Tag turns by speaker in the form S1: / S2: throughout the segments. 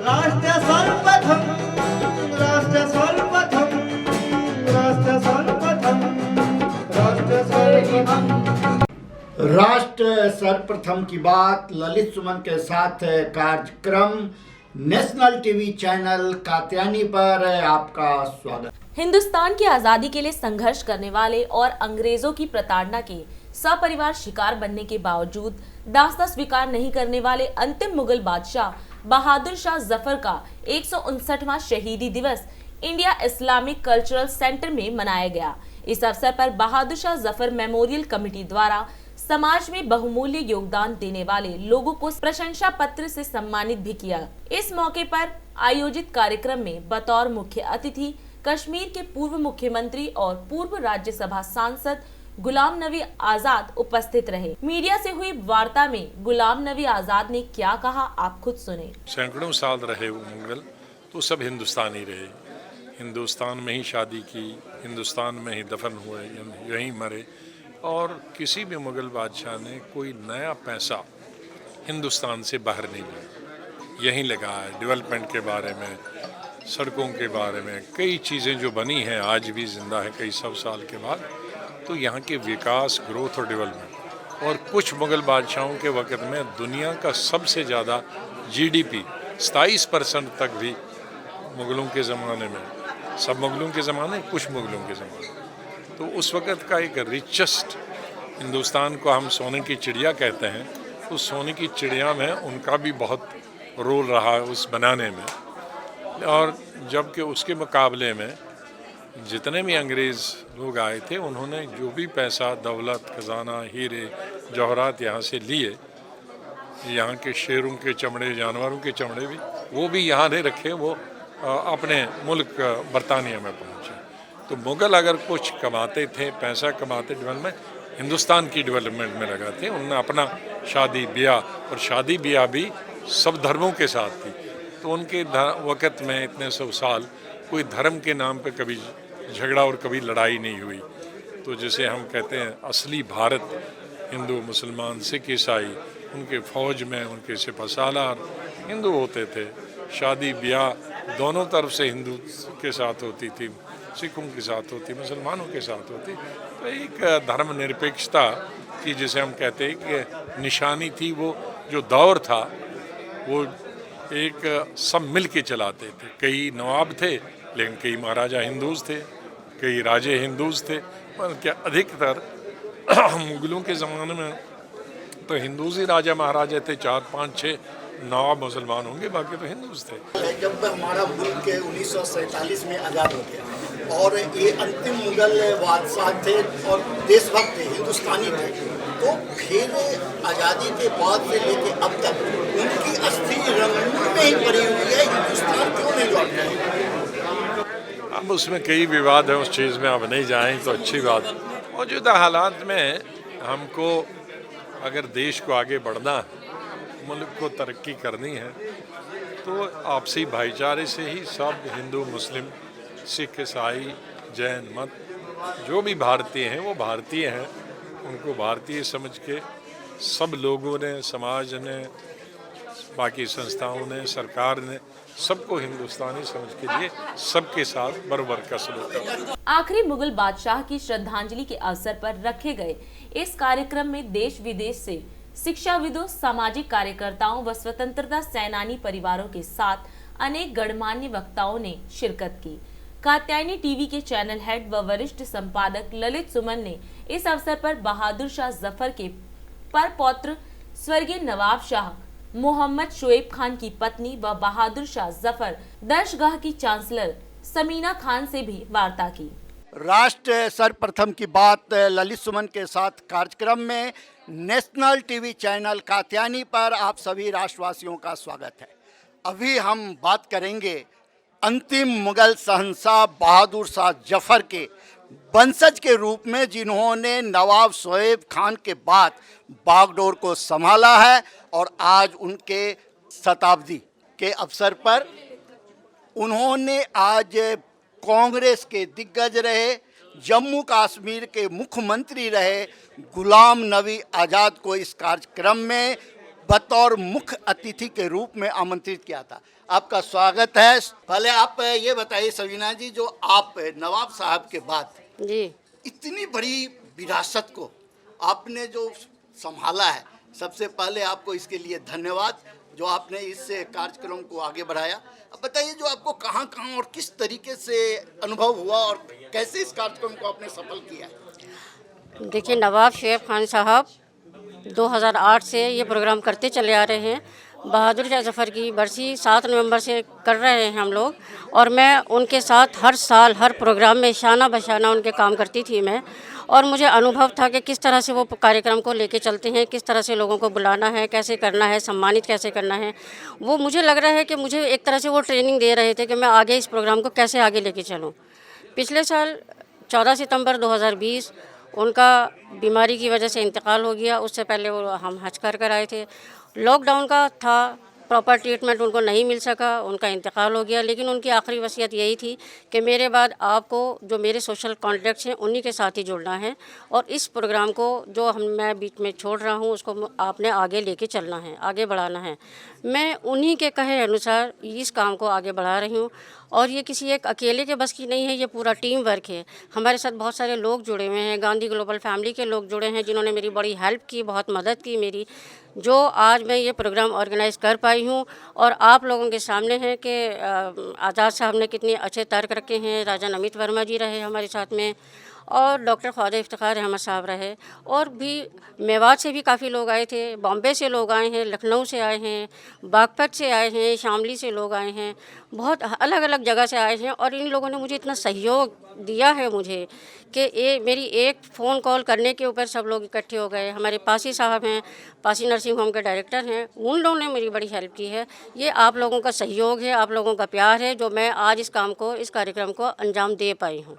S1: राष्ट्र सर्वप्रथम राष्ट्र सर्वप्रथम राष्ट्र सर्वप्रथम राष्ट्र सर्वप्रथम राष्ट्र सर्वप्रथम की बात ललित सुमन के साथ है कार्यक्रम नेशनल टीवी चैनल कात्यायनी पर आपका स्वागत।
S2: हिंदुस्तान की आजादी के लिए संघर्ष करने वाले और अंग्रेजों की प्रताड़ना के सपरिवार शिकार बनने के बावजूद दास्तां स्वीकार नहीं करने वाले अंतिम मुगल बादशाह बहादुर शाह जफर का 159वां शहीदी दिवस इंडिया इस्लामिक कल्चरल सेंटर में मनाया गया। इस अवसर पर बहादुर शाह जफर मेमोरियल कमेटी द्वारा समाज में बहुमूल्य योगदान देने वाले लोगों को प्रशंसा पत्र से सम्मानित भी किया। इस मौके पर आयोजित कार्यक्रम में बतौर मुख्य अतिथि कश्मीर के पूर्व मुख्यमंत्री और पूर्व राज्यसभा सांसद गुलाम नबी आजाद उपस्थित रहे। मीडिया से हुई वार्ता में गुलाम नबी आजाद ने क्या कहा, आप खुद सुने।
S3: सैकड़ों साल रहे वो मुगल, तो सब हिंदुस्तानी रहे, हिंदुस्तान में ही शादी की, हिंदुस्तान में ही दफन हुए, यहीं मरे, और किसी भी मुगल बादशाह ने कोई नया पैसा हिंदुस्तान से बाहर नहीं लिया, यहीं लगा है। डेवलपमेंट के बारे में, सड़कों के बारे में, कई चीज़ें जो बनी हैं आज भी जिंदा है कई सौ साल के बाद। तो यहाँ के विकास, ग्रोथ और डेवलपमेंट, और कुछ मुगल बादशाहों के वक़्त में दुनिया का सबसे ज़्यादा जीडीपी 27% तक भी मुगलों के ज़माने में, सब मुगलों के ज़माने, कुछ मुगलों के ज़माने, तो उस वक़्त का एक रिचेस्ट, हिंदुस्तान को हम सोने की चिड़िया कहते हैं, उस सोने की चिड़िया में उनका भी बहुत रोल रहा उस बनाने में। और जबकि उसके मुकाबले में जितने भी अंग्रेज़ लोग आए थे, उन्होंने जो भी पैसा, दौलत, खजाना, हीरे जवाहरात यहाँ से लिए, यहाँ के शेरों के चमड़े, जानवरों के चमड़े भी, वो भी यहाँ नहीं रखे, वो अपने मुल्क बरतानिया में पहुँचे। तो मुग़ल अगर कुछ कमाते थे, पैसा कमाते डेवलपमेंट, हिंदुस्तान की डेवलपमेंट में लगाते। उन्होंने अपना शादी ब्याह, और शादी ब्याह भी सब धर्मों के साथ थी। तो उनके वक़्त में इतने सौ साल कोई धर्म के नाम पे कभी झगड़ा और कभी लड़ाई नहीं हुई। तो जैसे हम कहते हैं असली भारत, हिंदू, मुसलमान, सिख, ईसाई, उनके फ़ौज में उनके सिपहसालार हिंदू होते थे। शादी ब्याह दोनों तरफ से हिंदू के साथ होती थी, सिखों के साथ होती, मुसलमानों के साथ होती। तो एक धर्मनिरपेक्षता की, जिसे हम कहते हैं कि निशानी थी। वो जो दौर था वो एक सब मिल के चलाते थे। कई नवाब थे, लेकिन कई महाराजा हिंदूज थे, कई राजे हिंदूज थे, पर क्या अधिकतर मुगलों के ज़माने में तो हिंदूज ही राजा महाराजा थे। 4, 5, 6 नवाब मुसलमान होंगे, बाकी तो हिंदूज थे।
S4: जब हमारा मुल्क 1947 में आज़ाद हो गया और ये अंतिम मुगल बादशाह थे और देशभक्त थे, हिंदुस्तानी थे, तो फिर आज़ादी के बाद से लेके अब तक उनकी अस्थि रंगून में ही पड़ी हुई है। हिंदुस्तान क्यों नहीं लौट रहे?
S3: अब उसमें कई विवाद है, उस चीज़ में अब नहीं जाएं तो अच्छी बात। मौजूदा हालात में हमको अगर देश को आगे बढ़ना है, मुल्क को तरक्की करनी है, तो आपसी भाईचारे से ही सब हिंदू, मुस्लिम, सिख, ईसाई, जैन मत, जो भी भारतीय हैं वो भारतीय हैं। उनको भारतीय समझ के सब लोगों ने, समाज ने, बाकी संस्थाओं ने, सरकार ने सबको हिंदुस्तानी समझ के लिए सबके साथ बराबर का सलूक करना।
S2: आखिरी मुगल बादशाह की श्रद्धांजलि के अवसर पर रखे गए इस कार्यक्रम में देश विदेश से शिक्षाविदों, सामाजिक कार्यकर्ताओं व स्वतंत्रता सेनानी परिवारों के साथ अनेक गणमान्य वक्ताओं ने शिरकत की। कात्यायनी टीवी के चैनल हेड व वरिष्ठ संपादक ललित सुमन ने इस अवसर पर बहादुर शाह जफर के परपौत्र स्वर्गीय नवाब शाह मोहम्मद शोएब खान की पत्नी व बहादुर शाह जफर दर्शगाह की चांसलर समीना खान से भी वार्ता की।
S4: राष्ट्र सर्वप्रथम की बात ललित सुमन के साथ कार्यक्रम में नेशनल टीवी चैनल कात्यायनी पर आप सभी राष्ट्रवासियों का स्वागत है। अभी हम बात करेंगे अंतिम मुगल शहंशाह बहादुर शाह जफर के वंशज के रूप में, जिन्होंने नवाब शोएब खान के बाद बागडोर को संभाला है और आज उनके शताब्दी के अवसर पर उन्होंने आज कांग्रेस के दिग्गज रहे, जम्मू कश्मीर के मुख्यमंत्री रहे गुलाम नबी आज़ाद को इस कार्यक्रम में बतौर मुख्य अतिथि के रूप में आमंत्रित किया था। आपका स्वागत है। पहले आप ये बताइए सवीना जी, जो आप नवाब साहब के बाद
S5: जी
S4: इतनी बड़ी विरासत को आपने जो संभाला है, सबसे पहले आपको इसके लिए धन्यवाद जो आपने इस कार्यक्रम को आगे बढ़ाया। अब बताइए, जो आपको कहाँ कहाँ और किस तरीके से अनुभव हुआ और कैसे इस कार्यक्रम को आपने सफल किया है?
S5: देखिए, नवाब शोएब खान साहब 2008 से ये प्रोग्राम करते चले आ रहे हैं। बहादुर शाह जफ़र की बरसी 7 नवंबर से कर रहे हैं हम लोग, और मैं उनके साथ हर साल हर प्रोग्राम में शाना बशाना उनके काम करती थी मैं। और मुझे अनुभव था कि किस तरह से वो कार्यक्रम को लेके चलते हैं, किस तरह से लोगों को बुलाना है, कैसे करना है, सम्मानित कैसे करना है। वो मुझे लग रहा है कि मुझे एक तरह से वो ट्रेनिंग दे रहे थे कि मैं आगे इस प्रोग्राम को कैसे आगे लेके चलूँ। पिछले साल 14 सितंबर 2020 उनका बीमारी की वजह से इंतकाल हो गया। उससे पहले वो हम हज कर आए थे। लॉकडाउन का था, प्रॉपर ट्रीटमेंट उनको नहीं मिल सका, उनका इंतकाल हो गया। लेकिन उनकी आखिरी वसीयत यही थी कि मेरे बाद आपको जो मेरे सोशल कॉन्टैक्ट्स हैं उन्हीं के साथ ही जुड़ना है, और इस प्रोग्राम को जो मैं बीच में छोड़ रहा हूँ उसको आपने आगे लेके चलना है, आगे बढ़ाना है। मैं उन्हीं के कहे अनुसार इस काम को आगे बढ़ा रही हूँ। और ये किसी एक अकेले के बस की नहीं है, ये पूरा टीम वर्क है। हमारे साथ बहुत सारे लोग जुड़े हुए हैं, गांधी ग्लोबल फैमिली के लोग जुड़े हैं जिन्होंने मेरी बड़ी हेल्प की, बहुत मदद की मेरी, जो आज मैं ये प्रोग्राम ऑर्गेनाइज़ कर पाई हूँ। और आप लोगों के सामने है कि आज़ाद साहब ने कितने अच्छे तर्क रखे हैं, राजा नमित वर्मा जी रहे हमारे साथ में, और डॉक्टर ख्वाजा इफ्तिखार अहमद साहब रहे, और भी मेवात से भी काफ़ी लोग आए थे, बॉम्बे से लोग आए हैं, लखनऊ से आए हैं, बागपत से आए हैं, शामली से लोग आए हैं, बहुत अलग अलग जगह से आए हैं। और इन लोगों ने मुझे इतना सहयोग दिया है मुझे कि मेरी एक फ़ोन कॉल करने के ऊपर सब लोग इकट्ठे हो गए। हमारे पासी साहब हैं, पासी नर्सिंग होम के डायरेक्टर हैं, उन लोगों ने मेरी बड़ी हेल्प की है। ये आप लोगों का सहयोग है, आप लोगों का प्यार है, जो मैं आज इस काम को, इस कार्यक्रम को अंजाम दे पाई हूँ।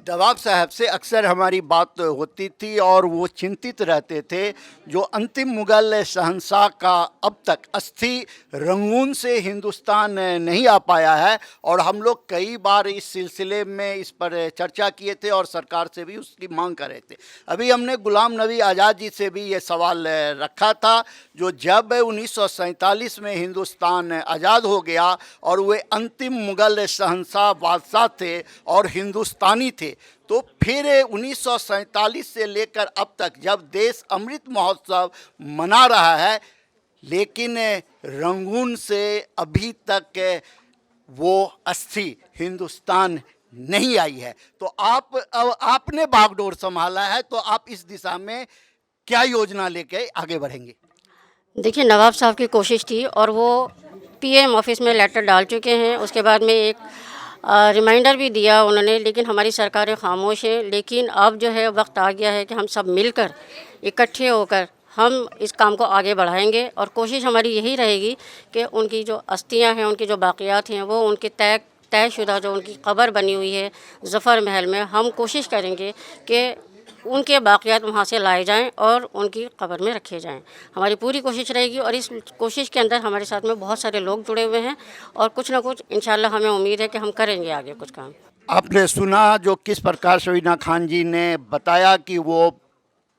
S4: नवाब साहब से अक्सर हमारी बात होती थी और वो चिंतित रहते थे जो अंतिम मुग़ल शहंशाह का अब तक अस्थि रंगून से हिंदुस्तान नहीं आ पाया है। और हम लोग कई बार इस सिलसिले में इस पर चर्चा किए थे और सरकार से भी उसकी मांग कर रहे थे। अभी हमने गुलाम नबी आज़ाद जी से भी ये सवाल रखा था, जो जब 1947 में हिंदुस्तान आज़ाद हो गया और वे अंतिम मुग़ल शहंशाह बादशाह थे और हिंदुस्तानी थे, तो फिर 1947 से लेकर अब तक जब देश अमृत महोत्सव मना रहा है, लेकिन रंगून से अभी तक वो अस्थि हिंदुस्तान नहीं आई है। तो आपने बागडोर संभाला है, तो आप इस दिशा में क्या योजना लेके आगे बढ़ेंगे?
S5: देखिए, नवाब साहब की कोशिश थी और वो पीएम ऑफिस में लेटर डाल चुके हैं। उसके बाद में एक रिमाइंडर भी दिया उन्होंने, लेकिन हमारी सरकारें खामोश है। लेकिन अब जो है वक्त आ गया है कि हम सब मिलकर इकट्ठे होकर हम इस काम को आगे बढ़ाएंगे। और कोशिश हमारी यही रहेगी कि उनकी जो अस्थियां हैं, उनकी जो बाक़ियात हैं, वो उनके तयशुदा जो उनकी कब्र बनी हुई है ज़फ़र महल में, हम कोशिश करेंगे कि उनके बाक़ियात वहाँ से लाए जाएं और उनकी कब्र में रखे जाएं। हमारी पूरी कोशिश रहेगी और इस कोशिश के अंदर हमारे साथ में बहुत सारे लोग जुड़े हुए हैं और कुछ ना कुछ इंशाल्लाह हमें उम्मीद है कि हम करेंगे आगे कुछ काम।
S4: आपने सुना जो किस प्रकार शवीना खान जी ने बताया कि वो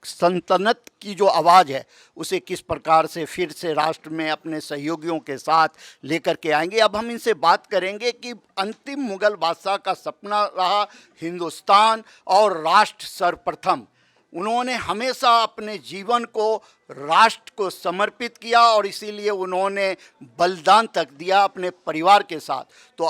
S4: सल्तनत की जो आवाज़ है उसे किस प्रकार से फिर से राष्ट्र में अपने सहयोगियों के साथ लेकर के आएंगे। अब हम इनसे बात करेंगे कि अंतिम मुग़ल बादशाह का सपना रहा हिंदुस्तान और राष्ट्र सर्वप्रथम। उन्होंने हमेशा अपने जीवन को राष्ट्र को समर्पित किया और इसीलिए उन्होंने बलिदान तक दिया अपने परिवार के साथ। तो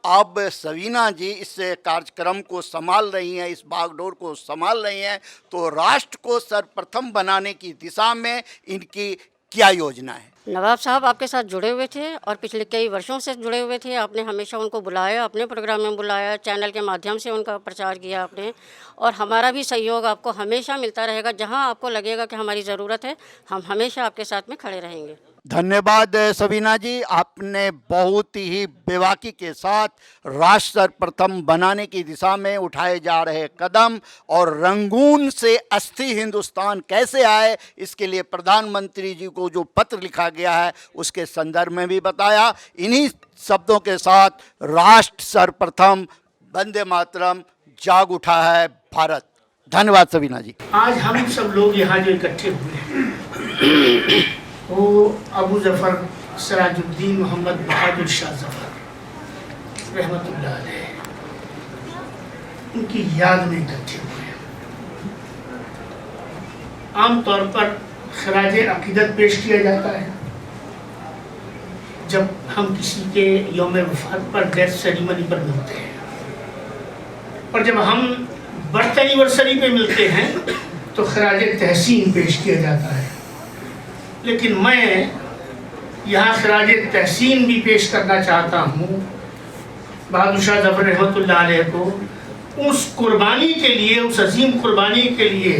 S4: अब सवीना जी इस कार्यक्रम को संभाल रही हैं, इस बागडोर को संभाल रही हैं, तो राष्ट्र को सर्वप्रथम बनाने की दिशा में इनकी क्या योजना है?
S5: नवाब साहब आपके साथ जुड़े हुए थे और पिछले कई वर्षों से जुड़े हुए थे। आपने हमेशा उनको बुलाया, अपने प्रोग्राम में बुलाया, चैनल के माध्यम से उनका प्रचार किया आपने, और हमारा भी सहयोग आपको हमेशा मिलता रहेगा। जहां आपको लगेगा कि हमारी ज़रूरत है, हम हमेशा आपके साथ में खड़े रहेंगे।
S4: धन्यवाद सवीना जी, आपने बहुत ही बेबाकी के साथ राष्ट्र सर्वप्रथम बनाने की दिशा में उठाए जा रहे कदम और रंगून से अस्थि हिंदुस्तान कैसे आए इसके लिए प्रधानमंत्री जी को जो पत्र लिखा गया है उसके संदर्भ में भी बताया। इन्हीं शब्दों के साथ राष्ट्र सर्वप्रथम, वंदे मातरम, जाग उठा है भारत। धन्यवाद सवीना जी।
S6: आज हम सब लोग यहाँ जो इकट्ठे हुए हैं
S1: वो अबू जफ़र सिराजुद्दीन मोहम्मद बहादुर शाह जफ़र रहमतुल्लाह अलैह, उनकी याद में इकट्ठे हुए। आमतौर पर खराज अकीदत पेश किया जाता है जब हम किसी के यौम वफ़ात पर, डेथ सेरेमनी पर मिलते हैं, और जब हम बर्थ एनिवर्सरी पे मिलते हैं तो खराज तहसीन पेश किया जाता है। लेकिन मैं यहाँ खराज तहसीन भी पेश करना चाहता हूँ बहादुर शाह जफ़र रहमतुल्लाह अलैह को, उस कुर्बानी के लिए, उस अजीम कुर्बानी के लिए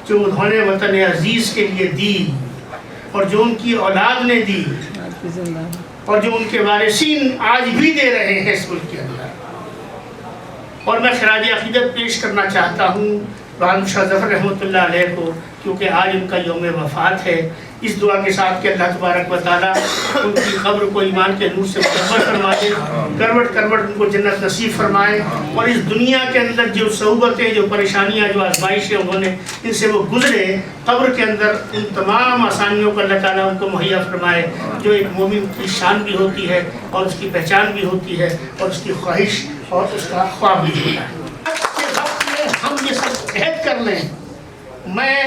S1: जो उन्होंने वतन अजीज़ के लिए दी और जो उनकी औलाद ने दी और जो उनके वारिसीन आज भी दे रहे हैं इस मुल्क के अंदर। और मैं खराज अक़ीदत पेश करना चाहता हूँ बहादुर शाह जफ़र रहमतुल्लाह अलैह को, क्योंकि आज उनका यौम वफ़ात है। इस दुआ के साथ कि अल्लाह तबारक व तआला उनकी क़ब्र को ईमान के नूर से मुकम्मल फरमा दे, करवट करवट उनको जन्नत नसीब फरमाए, और इस दुनिया के अंदर जो सऊबतें, जो परेशानियाँ, जो आजमाइशें उन्होंने इनसे वो गुजरे, क़ब्र के अंदर उन तमाम आसानियों को अल्लाह ताला उनको मुहैया फरमाए जो एक मोमिन की शान भी होती है और उसकी पहचान भी होती है और उसकी ख्वाहिश और उसका ख्वाब भी होता है। हम ये सब अहद कर लें। मैं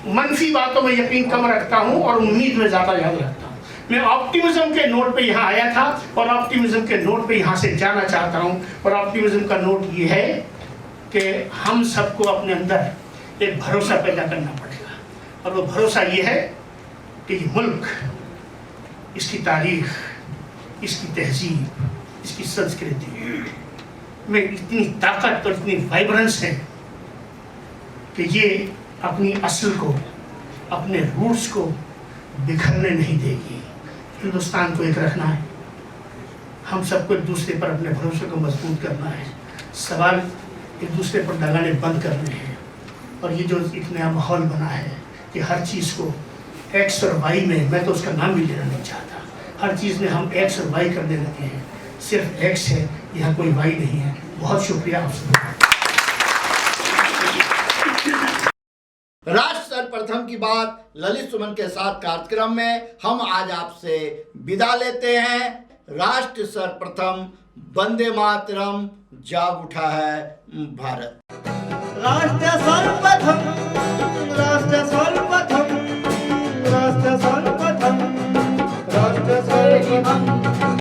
S1: मनफी बातों में यकीन कम रखता हूँ और उम्मीद में ज़्यादा याद रखता हूँ। मैं ऑप्टिमिज्म के नोट पे यहाँ आया था और ऑप्टिमिज्म के नोट पे यहाँ से जाना चाहता हूँ, और ऑप्टिमिज्म का नोट ये है कि हम सबको अपने अंदर एक भरोसा पैदा करना पड़ेगा, और वो भरोसा ये है कि ये मुल्क, इसकी तारीख, इसकी तहजीब, इसकी संस्कृति में इतनी ताकत और इतनी वाइब्रेंस है कि ये अपनी असल को, अपने रूट्स को बिखरने नहीं देगी। हिंदुस्तान को एक रखना है, हम सबको एक दूसरे पर अपने भरोसे को मजबूत करना है, सवाल एक दूसरे पर लगाने बंद करने हैं। और ये जो एक नया माहौल बना है कि हर चीज़ को एक्स और वाई में, मैं तो उसका नाम भी लेना नहीं चाहता, हर चीज़ में हम एक्स और वाई करने लगे हैं। सिर्फ एक्स है, यहाँ कोई वाई नहीं है। बहुत शुक्रिया आपसे।
S4: राष्ट्र सर्वप्रथम की बात ललित सुमन के साथ कार्यक्रम में हम आज आपसे विदा लेते हैं। राष्ट्र सर्वप्रथम, वंदे मातरम, जाग उठा है भारत।
S1: राष्ट्र सर्वप्रथम, राष्ट्र सर्वप्रथम, राष्ट्र सर्वप्रथम, राष्ट्र सर्वप्रथम।